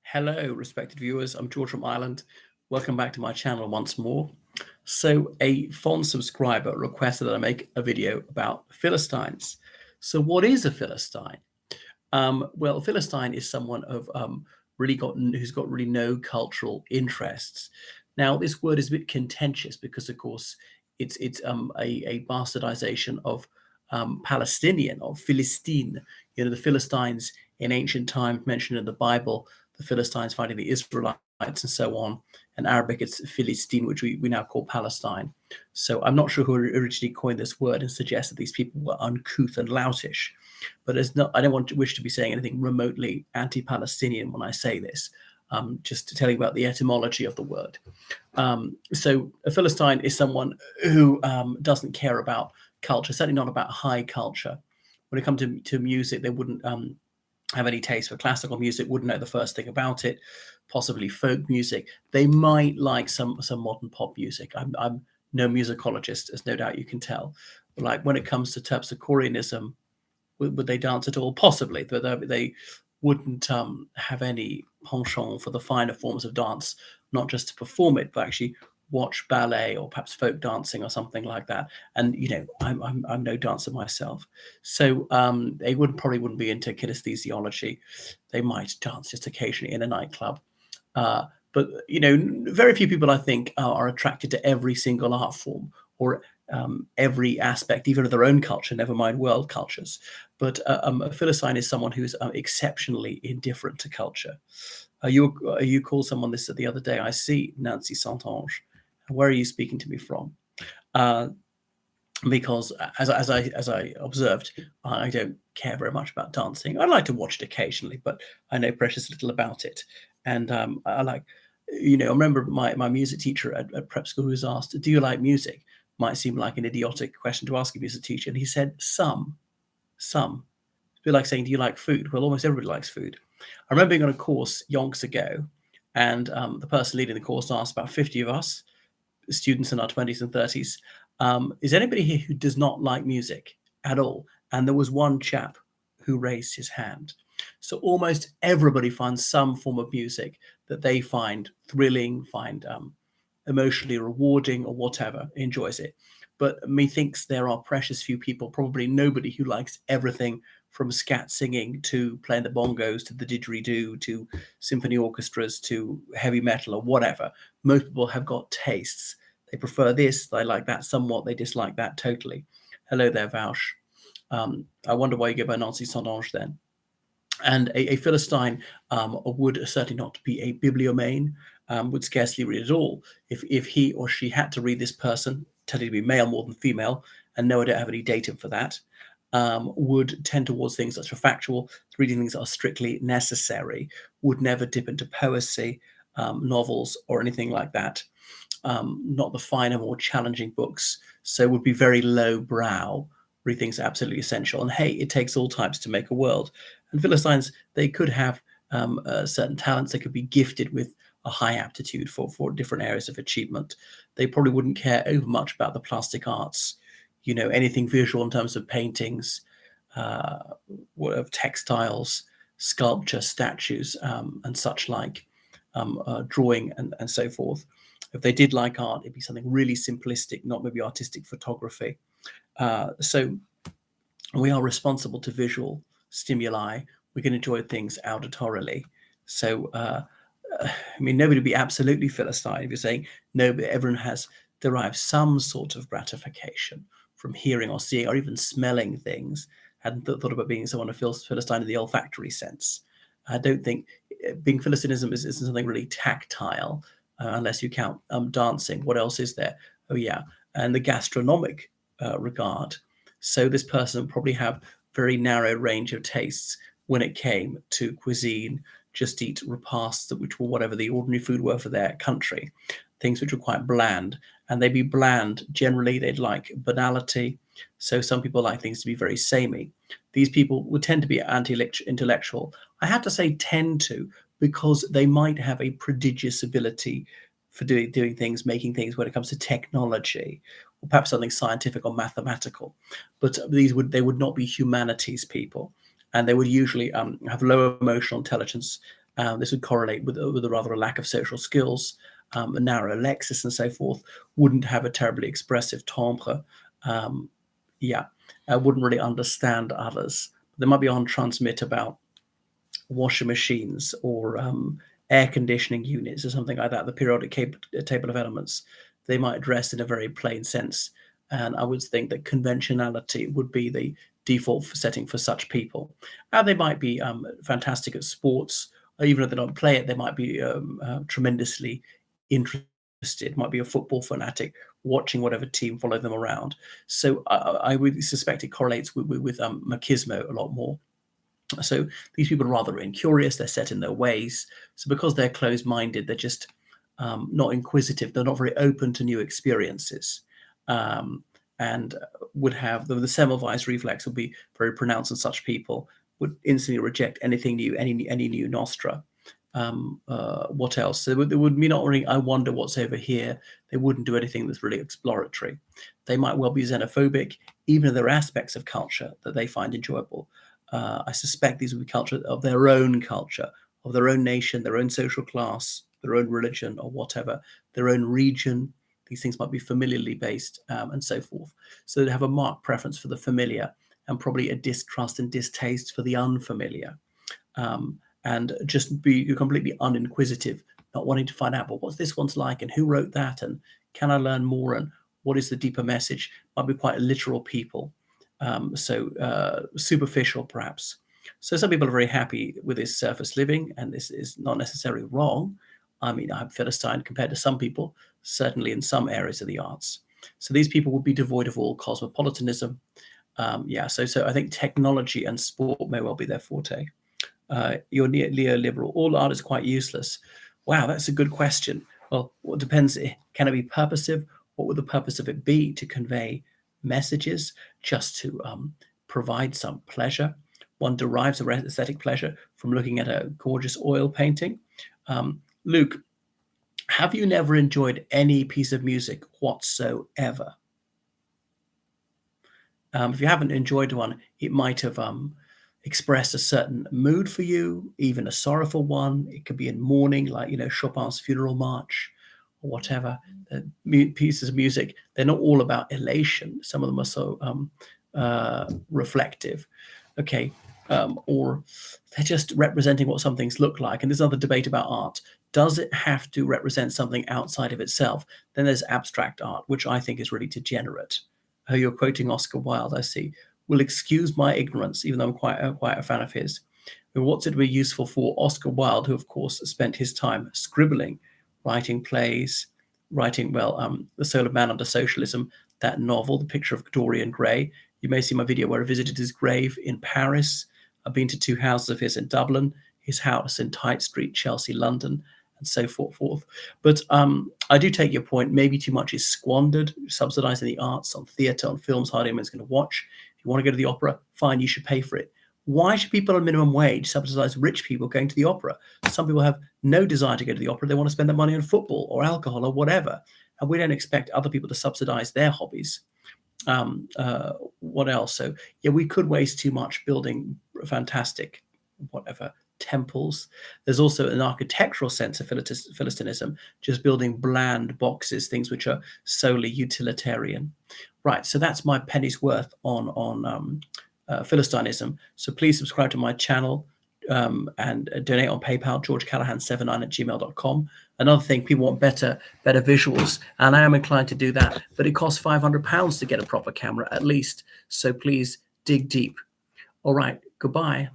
Hello, respected viewers. I'm George from Ireland. Welcome back to my channel once more. So, a fond subscriber requested that I make a video about Philistines. So, what is a Philistine? Well, a Philistine is someone who's got really no cultural interests. Now, this word is a bit contentious because, of course, it's a bastardization of Palestinian or Philistine. The Philistines in ancient times mentioned in the Bible, the Philistines fighting the Israelites and so on. In Arabic, it's Philistine, which we now call Palestine. So I'm not sure who originally coined this word and suggested these people were uncouth and loutish. But I don't wish to be saying anything remotely anti-Palestinian when I say this. Just to tell you about the etymology of the word. So a Philistine is someone who doesn't care about culture, certainly not about high culture. When it comes to music, they wouldn't have any taste for classical music, wouldn't know the first thing about it, possibly folk music. They might like some modern pop music. I'm no musicologist, as no doubt you can tell. But like when it comes to Terpsichoreanism, would they dance at all? Possibly, but they wouldn't have any penchant for the finer forms of dance, not just to perform it, but actually watch ballet or perhaps folk dancing or something like that. And I'm no dancer myself, so they probably wouldn't be into kinesthesiology. They might dance just occasionally in a nightclub. But very few people, I think, are attracted to every single art form or every aspect, even of their own culture, never mind world cultures. But a Philistine is someone who's exceptionally indifferent to culture. You called someone this the other day. I see, Nancy Santange. Where are you speaking to me from? Because as I observed, I don't care very much about dancing. I like to watch it occasionally, but I know precious little about it. And I like, I remember my music teacher at prep school who was asked, "Do you like music?" Might seem like an idiotic question to ask a music teacher, and he said, "Some." It's a bit like saying, "Do you like food?" Well, almost everybody likes food. I remember being on a course yonks ago, and the person leading the course asked about 50 of us, students in our 20s and 30s, is anybody here who does not like music at all? And there was one chap who raised his hand. So almost everybody finds some form of music that they find thrilling, find emotionally rewarding or whatever, enjoys it. But methinks there are precious few people, probably nobody, who likes everything from scat singing to playing the bongos to the didgeridoo to symphony orchestras to heavy metal or whatever. Most people have got tastes. They prefer this, they like that somewhat, they dislike that totally. Hello there, Vaush. I wonder why you go by Nancy Sandange then. And a Philistine would certainly not be a bibliomane, would scarcely read at all. If he or she had to read this person, tending to be male more than female, and no, I don't have any data for that, would tend towards things that are factual, reading things that are strictly necessary, would never dip into poesy, novels, or anything like that. Not the finer, more challenging books. So would be very low brow, read things absolutely essential. And hey, it takes all types to make a world. And Philistines, they could have certain talents. They could be gifted with a high aptitude for different areas of achievement. They probably wouldn't care over much about the plastic arts, anything visual in terms of paintings, of textiles, sculpture, statues, and such like, drawing and so forth. If they did like art, it'd be something really simplistic, not maybe artistic photography. So we are responsible to visual stimuli. We can enjoy things auditorily. So, nobody would be absolutely Philistine if you're saying no, but everyone has derived some sort of gratification from hearing or seeing or even smelling things. Hadn't thought about being someone who feels Philistine in the olfactory sense. I don't think being Philistinism isn't something really tactile, unless you count dancing. What else is there? Oh, yeah. And the gastronomic regard. So this person would probably have very narrow range of tastes when it came to cuisine, just eat repasts which were whatever the ordinary food were for their country, things which were quite bland. And they'd be bland. Generally, they'd like banality. So some people like things to be very samey. These people would tend to be anti-intellectual. I have to say tend to, because they might have a prodigious ability for doing things, making things when it comes to technology, or perhaps something scientific or mathematical. But they would not be humanities people. and they would usually have low emotional intelligence. This would correlate with a rather a lack of social skills, a narrow lexis, and so forth. Wouldn't have a terribly expressive timbre. Um, yeah, wouldn't really understand others. They might be on transmit about washing machines or air conditioning units or something like that, the periodic table of elements. They might address in a very plain sense. And I would think that conventionality would be the default setting for such people. And they might be fantastic at sports, or even if they don't play it, they might be tremendously interested, might be a football fanatic, watching whatever team follow them around. So I would suspect it correlates with machismo a lot more. So these people are rather incurious, they're set in their ways. So because they're closed-minded, they're just not inquisitive, they're not very open to new experiences. And would have the Semmelweis reflex would be very pronounced in such people, would instantly reject anything new, any new nostra. What else? They would be not really, I wonder what's over here. They wouldn't do anything that's really exploratory. They might well be xenophobic, even if there are aspects of culture that they find enjoyable. I suspect these would be culture of their own culture, of their own nation, their own social class, their own religion, or whatever, their own region. These things might be familiarly based, and so forth. So they have a marked preference for the familiar and probably a distrust and distaste for the unfamiliar. And just be completely uninquisitive, not wanting to find out, but what's this one's like, and who wrote that, and can I learn more, and what is the deeper message? Might be quite literal people, superficial perhaps. So some people are very happy with this surface living, and this is not necessarily wrong. I mean, I'm Philistine compared to some people, certainly in some areas of the arts. So these people would be devoid of all cosmopolitanism. So I think technology and sport may well be their forte. You're neoliberal. All art is quite useless. Wow, that's a good question. Well, what depends? Can it be purposive? What would the purpose of it be? To convey messages, just to provide some pleasure? One derives a aesthetic pleasure from looking at a gorgeous oil painting. Luke, have you never enjoyed any piece of music whatsoever? If you haven't enjoyed one, it might have expressed a certain mood for you, even a sorrowful one. It could be in mourning, like Chopin's Funeral March or whatever. Pieces of music, they're not all about elation. Some of them are so reflective, okay, or they're just representing what some things look like. And there's another debate about art. Does it have to represent something outside of itself? Then there's abstract art, which I think is really degenerate. You're quoting Oscar Wilde, I see. Will excuse my ignorance, even though I'm quite a fan of his. But what's it be useful for? Oscar Wilde, who of course spent his time scribbling, writing plays, writing The Soul of Man Under Socialism, that novel, The Picture of Dorian Gray. You may see my video where I visited his grave in Paris. I've been to 2 houses of his in Dublin, his house in Tite Street, Chelsea, London, and so forth. But I do take your point. Maybe too much is squandered, subsidizing the arts on theatre, on films hardly anyone's going to watch. If you want to go to the opera, fine, you should pay for it. Why should people on minimum wage subsidize rich people going to the opera? Some people have no desire to go to the opera. They want to spend their money on football or alcohol or whatever. And we don't expect other people to subsidize their hobbies. What else? So, yeah, we could waste too much building fantastic, whatever, temples. There's also an architectural sense of Philistinism, just building bland boxes, things which are solely utilitarian. Right, so that's my penny's worth on Philistinism. So please subscribe to my channel and donate on PayPal, georgecallahan79@gmail.com. Another thing, people want better visuals, and I am inclined to do that, but it costs £500 to get a proper camera at least. So please dig deep. All right, goodbye.